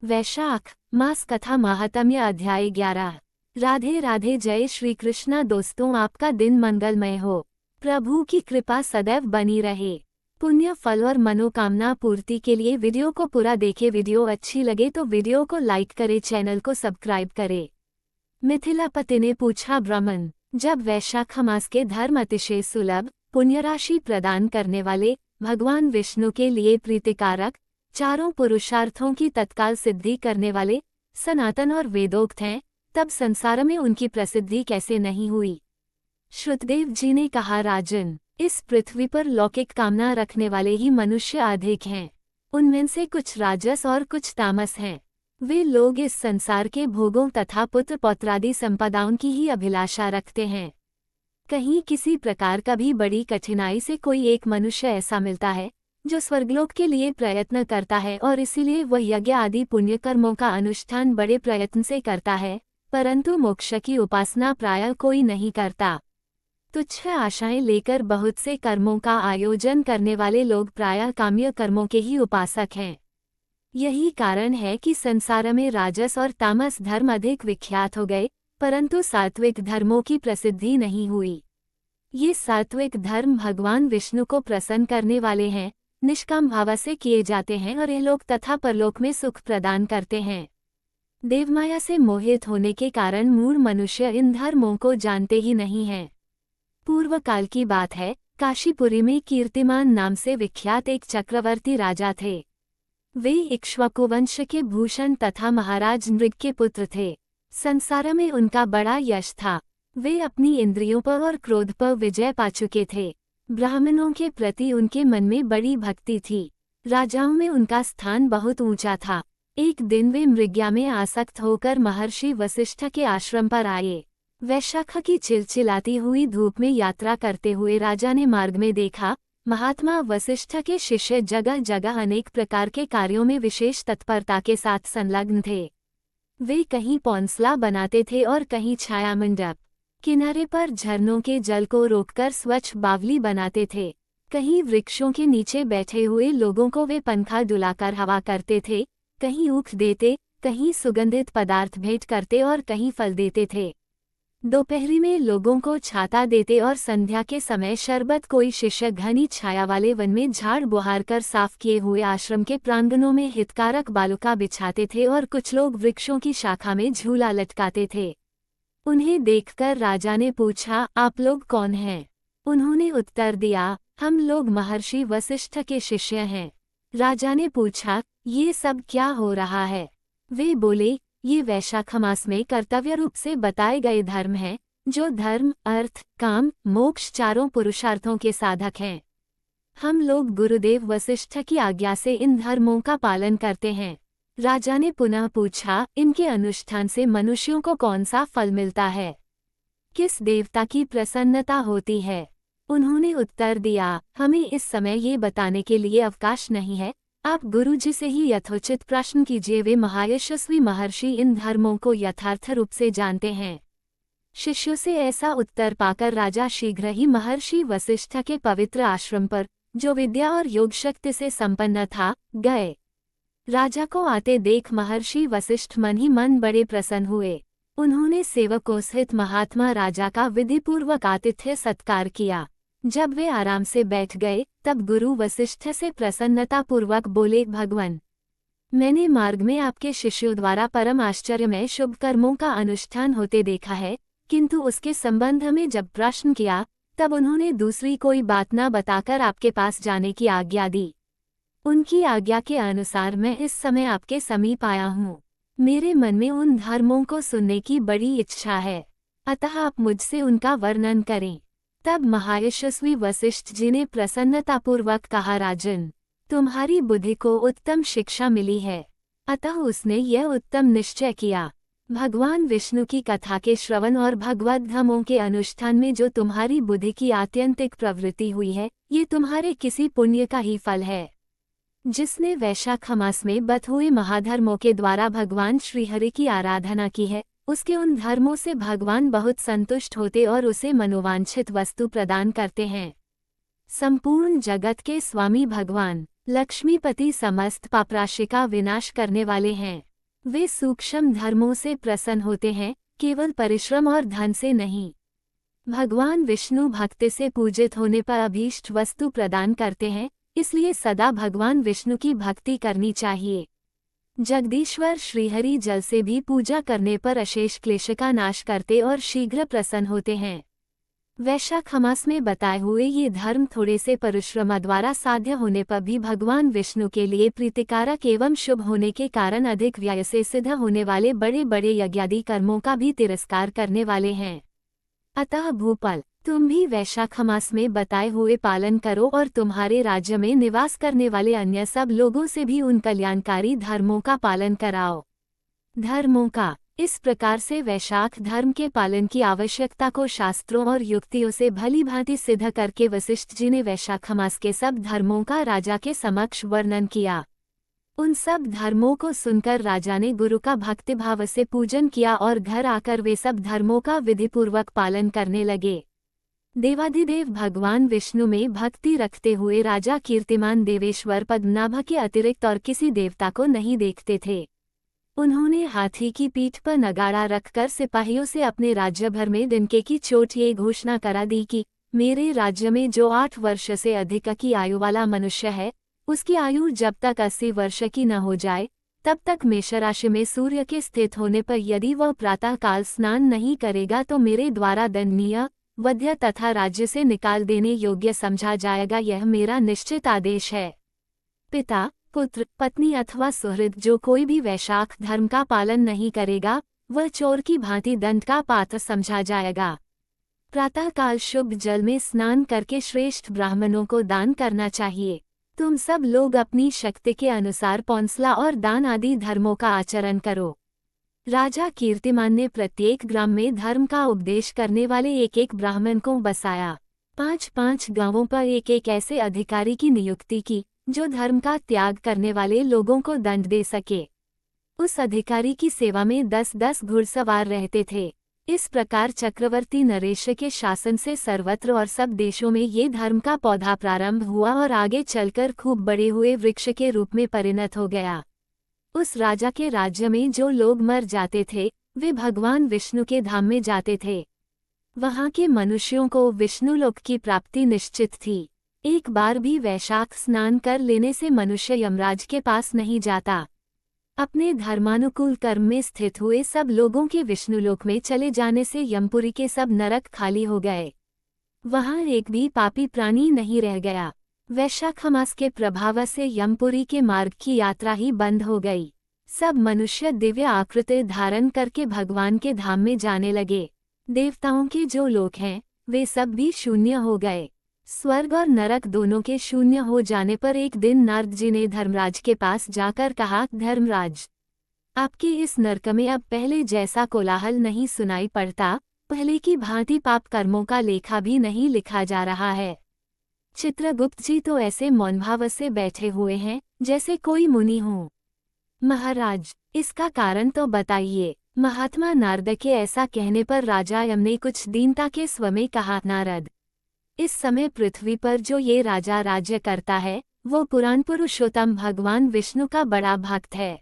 वैशाख मास कथा महात्म्य अध्याय 11। राधे राधे। जय श्री कृष्णा। दोस्तों, आपका दिन मंगलमय हो। प्रभु की कृपा सदैव बनी रहे। पुण्य फल और मनोकामना पूर्ति के लिए वीडियो को पूरा देखें। वीडियो अच्छी लगे तो वीडियो को लाइक करें, चैनल को सब्सक्राइब करें। मिथिलापति ने पूछा, ब्राह्मण, जब वैशाख मास के धर्म अतिशय सुलभ, पुण्य राशि प्रदान करने वाले, भगवान विष्णु के लिए प्रीतिकारक, चारों पुरुषार्थों की तत्काल सिद्धि करने वाले, सनातन और वेदोक्त हैं, तब संसार में उनकी प्रसिद्धि कैसे नहीं हुई। श्रुतदेव जी ने कहा, राजन, इस पृथ्वी पर लौकिक कामना रखने वाले ही मनुष्य अधिक हैं। उनमें से कुछ राजस और कुछ तामस हैं। वे लोग इस संसार के भोगों तथा पुत्र पौत्रादि संपदाओं की ही अभिलाषा रखते हैं। कहीं किसी प्रकार का भी बड़ी कठिनाई से कोई एक मनुष्य ऐसा मिलता है जो स्वर्गलोक के लिए प्रयत्न करता है, और इसीलिए वह यज्ञ आदि पुण्य कर्मों का अनुष्ठान बड़े प्रयत्न से करता है, परंतु मोक्ष की उपासना प्रायः कोई नहीं करता। तुच्छ आशाएं लेकर बहुत से कर्मों का आयोजन करने वाले लोग प्रायः काम्य कर्मों के ही उपासक हैं। यही कारण है कि संसार में राजस और तामस धर्म अधिक विख्यात हो गए, परंतु सात्विक धर्मों की प्रसिद्धि नहीं हुई। ये सात्विक धर्म भगवान विष्णु को प्रसन्न करने वाले हैं, निष्काम भाव से किए जाते हैं और इहलोक तथा परलोक में सुख प्रदान करते हैं। देवमाया से मोहित होने के कारण मूढ़ मनुष्य इन धर्मों को जानते ही नहीं हैं। पूर्व काल की बात है, काशीपुरी में कीर्तिमान नाम से विख्यात एक चक्रवर्ती राजा थे। वे इक्ष्वाकु वंश के भूषण तथा महाराज नृग के पुत्र थे। संसार में उनका बड़ा यश था। वे अपनी इंद्रियों पर और क्रोध पर विजय पा चुके थे। ब्राह्मणों के प्रति उनके मन में बड़ी भक्ति थी। राजाओं में उनका स्थान बहुत ऊंचा था। एक दिन वे मृग्या में आसक्त होकर महर्षि वशिष्ठ के आश्रम पर आए। वैशाख की चिलचिलाती हुई धूप में यात्रा करते हुए राजा ने मार्ग में देखा, महात्मा वशिष्ठ के शिष्य जगह जगह अनेक प्रकार के कार्यों में विशेष तत्परता के साथ संलग्न थे। वे कहीं पौंसला बनाते थे और कहीं छाया मंडप, किनारे पर झरनों के जल को रोककर स्वच्छ बावली बनाते थे। कहीं वृक्षों के नीचे बैठे हुए लोगों को वे पंखा डुलाकर हवा करते थे, कहीं ऊख देते, कहीं सुगंधित पदार्थ भेंट करते और कहीं फल देते थे। दोपहरी में लोगों को छाता देते और संध्या के समय शरबत। कोई शिष्य घनी छाया वाले वन में झाड़ बुहार कर साफ किए हुए आश्रम के प्रांगणों में हितकारक बालुका बिछाते थे और कुछ लोग वृक्षों की शाखा में झूला लटकाते थे। उन्हें देखकर राजा ने पूछा, आप लोग कौन हैं? उन्होंने उत्तर दिया, हम लोग महर्षि वशिष्ठ के शिष्य हैं। राजा ने पूछा, ये सब क्या हो रहा है? वे बोले, ये वैशाख मास में कर्तव्य रूप से बताए गए धर्म हैं, जो धर्म, अर्थ, काम, मोक्ष चारों पुरुषार्थों के साधक हैं। हम लोग गुरुदेव वशिष्ठ की आज्ञा से इन धर्मों का पालन करते हैं। राजा ने पुनः पूछा, इनके अनुष्ठान से मनुष्यों को कौन सा फल मिलता है? किस देवता की प्रसन्नता होती है? उन्होंने उत्तर दिया, हमें इस समय ये बताने के लिए अवकाश नहीं है। आप गुरु जी से ही यथोचित प्रश्न कीजिए। वे महायशस्वी महर्षि इन धर्मों को यथार्थ रूप से जानते हैं। शिष्यों से ऐसा उत्तर पाकर राजा शीघ्र ही महर्षि वशिष्ठ के पवित्र आश्रम पर, जो विद्या और योग शक्ति से संपन्न था, गए। राजा को आते देख महर्षि वशिष्ठ मन ही मन बड़े प्रसन्न हुए। उन्होंने सेवकों सहित महात्मा राजा का विधिपूर्वक आतिथ्य सत्कार किया। जब वे आराम से बैठ गए, तब गुरु वशिष्ठ से प्रसन्नतापूर्वक बोले, भगवान, मैंने मार्ग में आपके शिष्यों द्वारा परम आश्चर्यमय शुभ कर्मों का अनुष्ठान होते देखा है, किंतु उसके संबंध में जब प्रश्न किया, तब उन्होंने दूसरी कोई बात न बताकर आपके पास जाने की आज्ञा दी। उनकी आज्ञा के अनुसार मैं इस समय आपके समीप आया हूँ। मेरे मन में उन धर्मों को सुनने की बड़ी इच्छा है, अतः आप मुझसे उनका वर्णन करें। तब महायशस्वी वशिष्ठ जी ने प्रसन्नतापूर्वक कहा, राजन, तुम्हारी बुद्धि को उत्तम शिक्षा मिली है। अतः उसने यह उत्तम निश्चय किया, भगवान विष्णु की कथा के श्रवण और भगवत धर्मों के अनुष्ठान में जो तुम्हारी बुद्धि की आत्यंतिक प्रवृत्ति हुई है, ये तुम्हारे किसी पुण्य का ही फल है। जिसने वैशाख मास में बत हुए महाधर्मों के द्वारा भगवान श्रीहरि की आराधना की है, उसके उन धर्मों से भगवान बहुत संतुष्ट होते और उसे मनोवांछित वस्तु प्रदान करते हैं। संपूर्ण जगत के स्वामी भगवान लक्ष्मीपति समस्त पापराशि का विनाश करने वाले हैं। वे सूक्ष्म धर्मों से प्रसन्न होते हैं, केवल परिश्रम और धन से नहीं। भगवान विष्णु भक्ति से पूजित होने पर अभीष्ट वस्तु प्रदान करते हैं, इसलिए सदा भगवान विष्णु की भक्ति करनी चाहिए। जगदीश्वर श्रीहरि जल से भी पूजा करने पर अशेष क्लेश का नाश करते और शीघ्र प्रसन्न होते हैं। वैशाख मास में बताए हुए ये धर्म थोड़े से परिश्रम द्वारा साध्य होने पर भी भगवान विष्णु के लिए प्रीतिकारक एवं शुभ होने के कारण अधिक व्यय से सिद्ध होने वाले बड़े बड़े यज्ञादि कर्मों का भी तिरस्कार करने वाले हैं। अतः भूपाल, तुम भी वैशाख मास में बताए हुए पालन करो और तुम्हारे राज्य में निवास करने वाले अन्य सब लोगों से भी उन कल्याणकारी धर्मों का पालन कराओ। धर्मों का इस प्रकार से वैशाख धर्म के पालन की आवश्यकता को शास्त्रों और युक्तियों से भली भांति सिद्ध करके वशिष्ठ जी ने वैशाख मास के सब धर्मों का राजा के समक्ष वर्णन किया। उन सब धर्मों को सुनकर राजा ने गुरु का भक्तिभाव से पूजन किया और घर आकर वे सब धर्मों का विधिपूर्वक पालन करने लगे। देवाधिदेव भगवान विष्णु में भक्ति रखते हुए राजा कीर्तिमान देवेश्वर पद्मनाभ के अतिरिक्त और किसी देवता को नहीं देखते थे। उन्होंने हाथी की पीठ पर नगाड़ा रखकर सिपाहियों से अपने राज्य भर में डंके की चोट ये घोषणा करा दी कि मेरे राज्य में जो 8 वर्ष से अधिक की आयु वाला मनुष्य है, उसकी आयु जब तक 80 वर्ष की न हो जाए, तब तक मेष राशि में सूर्य के स्थित होने पर यदि वह प्रातःकाल स्नान नहीं करेगा तो मेरे द्वारा दंडनीय, वध्य तथा राज्य से निकाल देने योग्य समझा जाएगा। यह मेरा निश्चित आदेश है। पिता, पुत्र, पत्नी अथवा सुहृद जो कोई भी वैशाख धर्म का पालन नहीं करेगा, वह चोर की भांति दंड का पात्र समझा जाएगा। प्रातःकाल शुभ जल में स्नान करके श्रेष्ठ ब्राह्मणों को दान करना चाहिए। तुम सब लोग अपनी शक्ति के अनुसार पौंसला और दान आदि धर्मों का आचरण करो। राजा कीर्तिमान ने प्रत्येक ग्राम में धर्म का उपदेश करने वाले एक एक ब्राह्मण को बसाया। 5-5 गांवों पर एक एक ऐसे अधिकारी की नियुक्ति की जो धर्म का त्याग करने वाले लोगों को दंड दे सके। उस अधिकारी की सेवा में 10-10 घुड़सवार रहते थे। इस प्रकार चक्रवर्ती नरेश के शासन से सर्वत्र और सब देशों में ये धर्म का पौधा प्रारंभ हुआ और आगे चलकर खूब बड़े हुए वृक्ष के रूप में परिणत हो गया। उस राजा के राज्य में जो लोग मर जाते थे, वे भगवान विष्णु के धाम में जाते थे। वहाँ के मनुष्यों को विष्णुलोक की प्राप्ति निश्चित थी। एक बार भी वैशाख स्नान कर लेने से मनुष्य यमराज के पास नहीं जाता। अपने धर्मानुकूल कर्म में स्थित हुए सब लोगों के विष्णुलोक में चले जाने से यमपुरी के सब नरक खाली हो गए। वहाँ एक भी पापी प्राणी नहीं रह गया। वैशाख मास के प्रभाव से यमपुरी के मार्ग की यात्रा ही बंद हो गई। सब मनुष्य दिव्य आकृति धारण करके भगवान के धाम में जाने लगे। देवताओं के जो लोक हैं, वे सब भी शून्य हो गए। स्वर्ग और नरक दोनों के शून्य हो जाने पर एक दिन नारद जी ने धर्मराज के पास जाकर कहा, धर्मराज, आपके इस नरक में अब पहले जैसा कोलाहल नहीं सुनाई पड़ता, पहले की भांति पाप कर्मों का लेखा भी नहीं लिखा जा रहा है। चित्रगुप्त जी तो ऐसे मौनभाव से बैठे हुए हैं जैसे कोई मुनि हो। महाराज, इसका कारण तो बताइए। महात्मा नारद के ऐसा कहने पर राजा यम ने कुछ दीनता के स्वर में कहा, नारद, इस समय पृथ्वी पर जो ये राजा राज्य करता है, वो पुराण पुरुषोत्तम भगवान विष्णु का बड़ा भक्त है।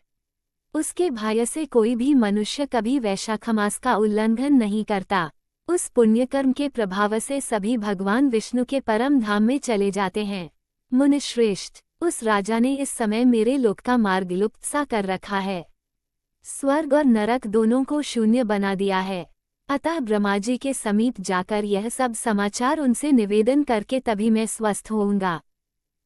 उसके भय से कोई भी मनुष्य कभी वैशाख मास का उल्लंघन नहीं करता। उस पुण्यकर्म के प्रभाव से सभी भगवान विष्णु के परम धाम में चले जाते हैं। मुनिश्रेष्ठ, उस राजा ने इस समय मेरे लोक का मार्ग लुप्त सा कर रखा है। स्वर्ग और नरक दोनों को शून्य बना दिया है। अतः ब्रह्मा जी के समीप जाकर यह सब समाचार उनसे निवेदन करके तभी मैं स्वस्थ होऊंगा।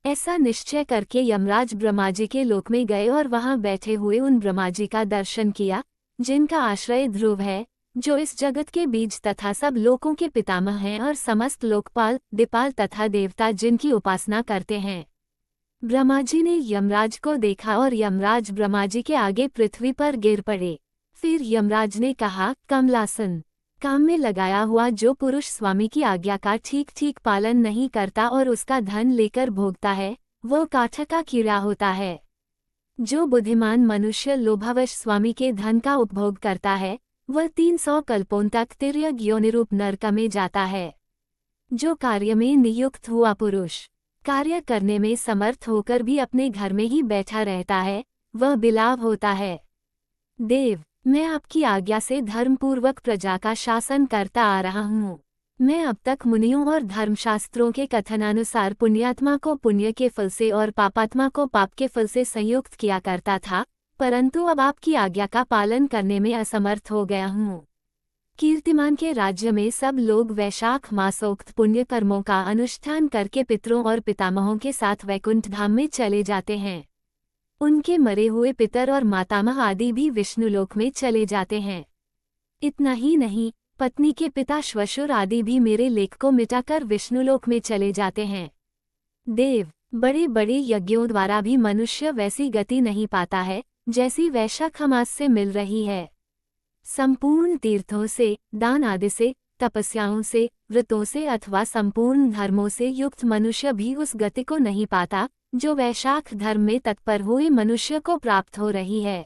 ऐसा निश्चय करके यमराज ब्रह्मा जी के लोक में गए और वहां बैठे हुए उन ब्रह्मा जी का दर्शन किया, जिनका आश्रय ध्रुव है, जो इस जगत के बीज तथा सब लोकों के पितामह हैं और समस्त लोकपाल, दिपाल तथा देवता जिनकी उपासना करते हैं। ब्रह्मा जी ने यमराज को देखा और यमराज ब्रह्मा जी के आगे पृथ्वी पर गिर पड़े। फिर यमराज ने कहा, कमलासन, काम में लगाया हुआ जो पुरुष स्वामी की आज्ञा का ठीक ठीक पालन नहीं करता और उसका धन लेकर भोगता है, वो काठ का कीड़ा होता है। जो बुद्धिमान मनुष्य लोभावश स्वामी के धन का उपभोग करता है, वह 300 कल्पों तक तिर्यक योनिरूप नरक में जाता है। जो कार्य में नियुक्त हुआ पुरुष कार्य करने में समर्थ होकर भी अपने घर में ही बैठा रहता है, वह बिलाव होता है। देव, मैं आपकी आज्ञा से धर्मपूर्वक प्रजा का शासन करता आ रहा हूँ। मैं अब तक मुनियों और धर्मशास्त्रों के कथनानुसार पुण्यात्मा को पुण्य के फल से और पापात्मा को पाप के फल से संयुक्त किया करता था, परंतु अब आपकी आज्ञा का पालन करने में असमर्थ हो गया हूँ। कीर्तिमान के राज्य में सब लोग वैशाख मासोक्त पुण्य कर्मों का अनुष्ठान करके पितरों और पितामहों के साथ वैकुंठ धाम में चले जाते हैं। उनके मरे हुए पितर और मातामह आदि भी विष्णुलोक में चले जाते हैं। इतना ही नहीं, पत्नी के पिता श्वशुर आदि भी मेरे लेख को मिटाकर विष्णुलोक में चले जाते हैं। देव, बड़े बड़े यज्ञों द्वारा भी मनुष्य वैसी गति नहीं पाता है जैसी वैशाख मास से मिल रही है। संपूर्ण तीर्थों से, दान आदि से, तपस्याओं से, व्रतों से अथवा संपूर्ण धर्मों से युक्त मनुष्य भी उस गति को नहीं पाता जो वैशाख धर्म में तत्पर हुए मनुष्य को प्राप्त हो रही है।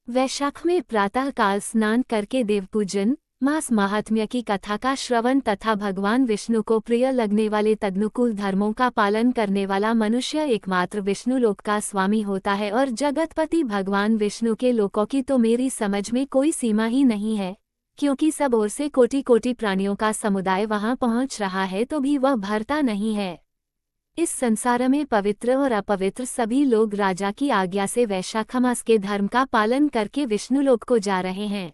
वैशाख में प्रातः काल स्नान करके देवपूजन, मास महात्म्य की कथा का श्रवण तथा भगवान विष्णु को प्रिय लगने वाले तदनुकूल धर्मों का पालन करने वाला मनुष्य एकमात्र विष्णुलोक का स्वामी होता है। और जगतपति भगवान विष्णु के लोकों की तो मेरी समझ में कोई सीमा ही नहीं है, क्योंकि सब ओर से कोटि कोटि प्राणियों का समुदाय वहां पहुंच रहा है तो भी वह भरता नहीं है। इस संसार में पवित्र और अपवित्र सभी लोग राजा की आज्ञा से वैशाख मास के धर्म का पालन करके विष्णुलोक को जा रहे हैं।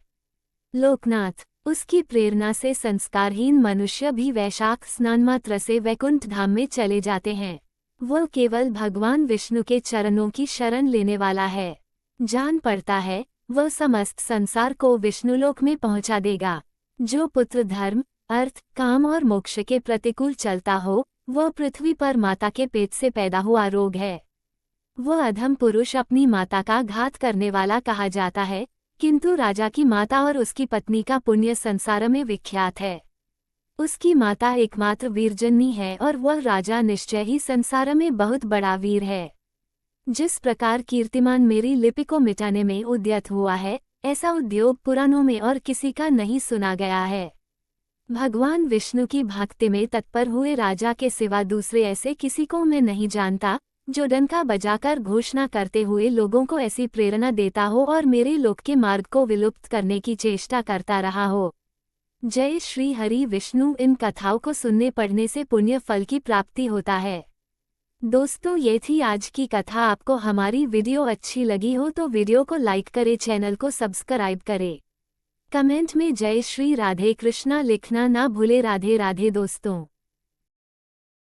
लोकनाथ, उसकी प्रेरणा से संस्कारहीन मनुष्य भी वैशाख स्नान मात्र से वैकुंठ धाम में चले जाते हैं। वो केवल भगवान विष्णु के चरणों की शरण लेने वाला है। जान पड़ता है वह समस्त संसार को विष्णुलोक में पहुंचा देगा। जो पुत्र धर्म, अर्थ, काम और मोक्ष के प्रतिकूल चलता हो, वह पृथ्वी पर माता के पेट से पैदा हुआ रोग है। वह अधम पुरुष अपनी माता का घात करने वाला कहा जाता है, किंतु राजा की माता और उसकी पत्नी का पुण्य संसार में विख्यात है। उसकी माता एकमात्र वीरजनी है और वह राजा निश्चय ही संसार में बहुत बड़ा वीर है। जिस प्रकार कीर्तिमान मेरी लिपि को मिटाने में उद्यत हुआ है, ऐसा उद्योग पुराणों में और किसी का नहीं सुना गया है। भगवान विष्णु की भक्ति में तत्पर हुए राजा के सिवा दूसरे ऐसे किसी को मैं नहीं जानता जो डंका बजाकर घोषणा करते हुए लोगों को ऐसी प्रेरणा देता हो और मेरे लोक के मार्ग को विलुप्त करने की चेष्टा करता रहा हो। जय श्री हरि विष्णु। इन कथाओं को सुनने पढ़ने से पुण्य फल की प्राप्ति होता है। दोस्तों, ये थी आज की कथा। आपको हमारी वीडियो अच्छी लगी हो तो वीडियो को लाइक करें, चैनल को सब्सक्राइब करें। कमेंट में जय श्री राधे कृष्णा लिखना ना भूले। राधे राधे दोस्तों।